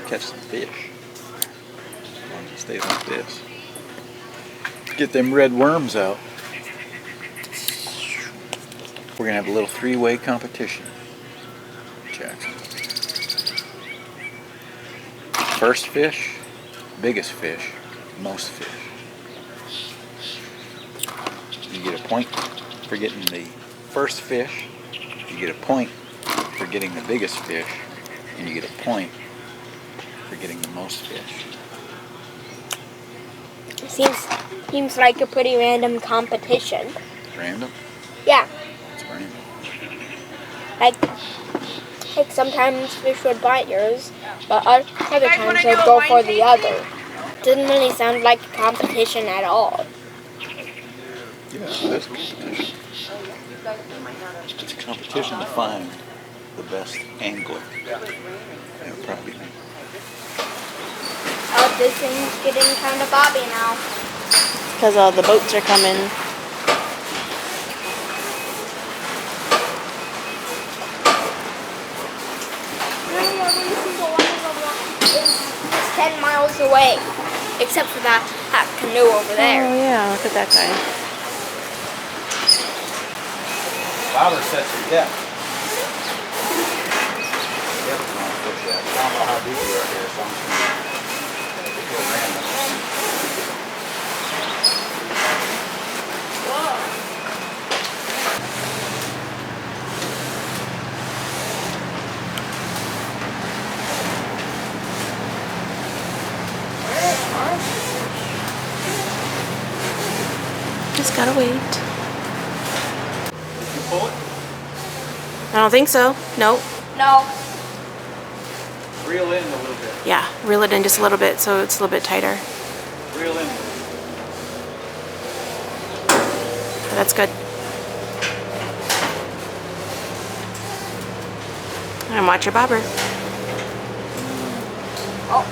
Catch some fish. As long as it stays like this. Get them red worms out. We're gonna have a little three-way competition. Jackson. First fish, biggest fish, most fish. You get a point for getting the first fish. You get a point for getting the biggest fish, and you get a point for getting the most fish. Seems like a pretty random competition. Random? Yeah. It's random. Like sometimes fish would bite yours, but other times they'd go for the other. Didn't really sound like a competition at all. Yeah, it is a competition. It's a competition to find the best angler. Yeah, probably. Oh, this thing's getting kind of bobby now. Because all the boats are coming. Every single one of them is 10 miles away, except for that canoe over there. Oh yeah, look at that guy. Father sets your depth. Depth is on fish yet. I don't know how deep we are here, so I'm just going to go random. just gotta wait. Did you pull it? I don't think so. Nope. No. Reel in a little bit. Yeah, reel it in just a little bit so it's a little bit tighter. Reel in. That's good. And watch your bobber. Oh.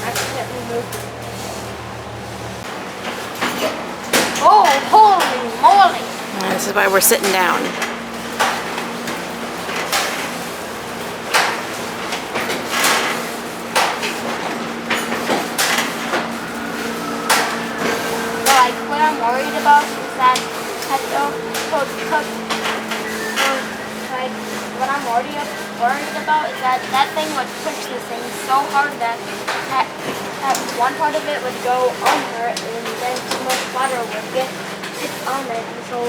Accidentally moved. Oh, holy moly. And this is why we're sitting down. Like, what I'm worried about is that like, what I'm worried about is that that thing would push this thing so hard that one part of it would go under and then too much water would get on it, and so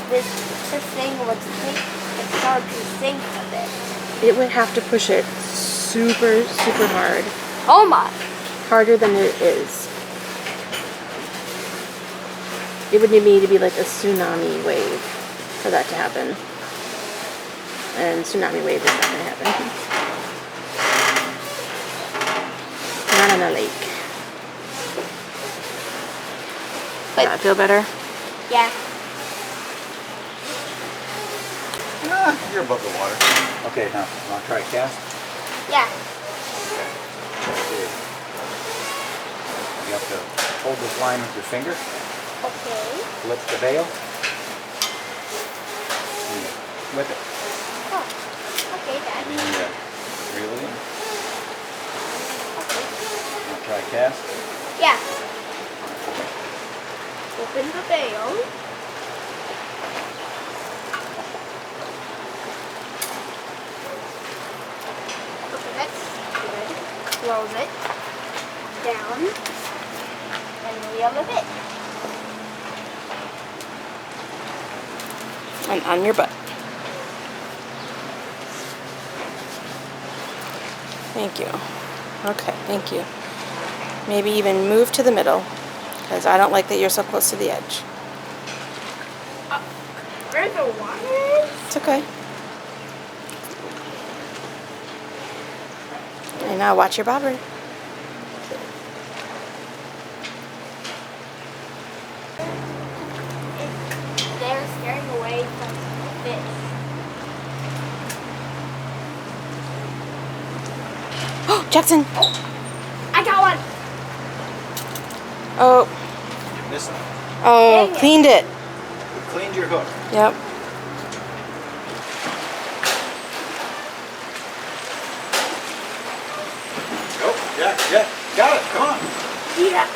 this thing would start to sink a bit. It would have to push it super, super hard. Oh my! Harder than it is. It would need to be like a tsunami wave for that to happen. And tsunami wave is not going to happen. Not in a lake. But- Does that feel better? Yeah. Ah, you're above the water. Okay, now, want to try a cast? Yeah. You have to hold this line with your finger, Okay. flip the bail, and whip it. Oh. Okay, Dad. And then you reel it in. Okay. Want to try a cast? Yeah. Open the bail. Okay, that's good. Close it. Down. And reel a bit. And on your butt. Thank you. Okay, thank you. Maybe even move to the middle, because I don't like that you're so close to the edge. Where's the water? It's okay. And now watch your bobber. They're scaring away from the fish. Oh, Jackson! I got one! Oh, You're missing. oh, Dang it. cleaned it. You cleaned your hook. Yep. Oh, yeah, got it, come on. Yeah.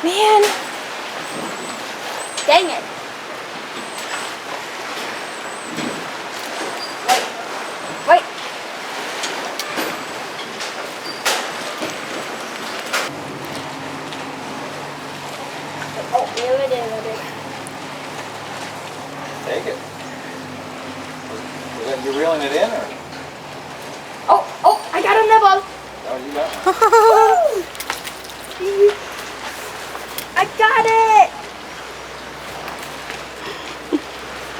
Man. Dang it. Wait. Oh, reel it in a bit. Take it. Was that you reeling it in, or? Oh, I got a nibble. Oh, you got one. Woo! I got it.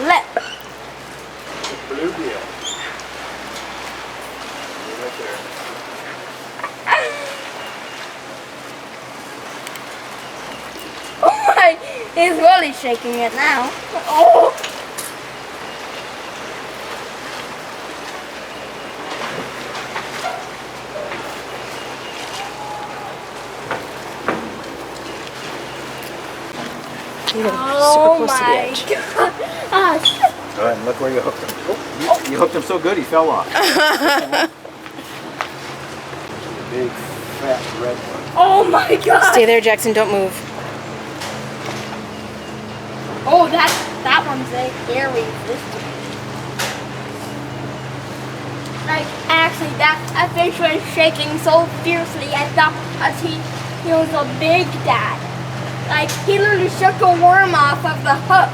Lip. Bluegill. Right there. Oh my, he's really shaking it now. Oh. You're super Oh close to the my edge. gosh. Go ahead and look where you hooked him. Oh, you hooked him so good he fell off. Big, fat red one. Oh my gosh. Stay there, Jackson. Don't move. Oh, that one's scary. Like, actually, that fish was shaking so fiercely, I thought he was a big dad. Like, he literally shook a worm off of the hook.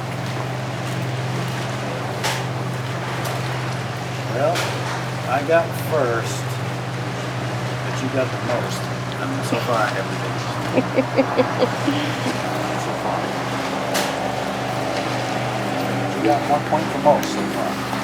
Well, I got first, but you got the most. So far, every day. So far. We got 1 point for most so far.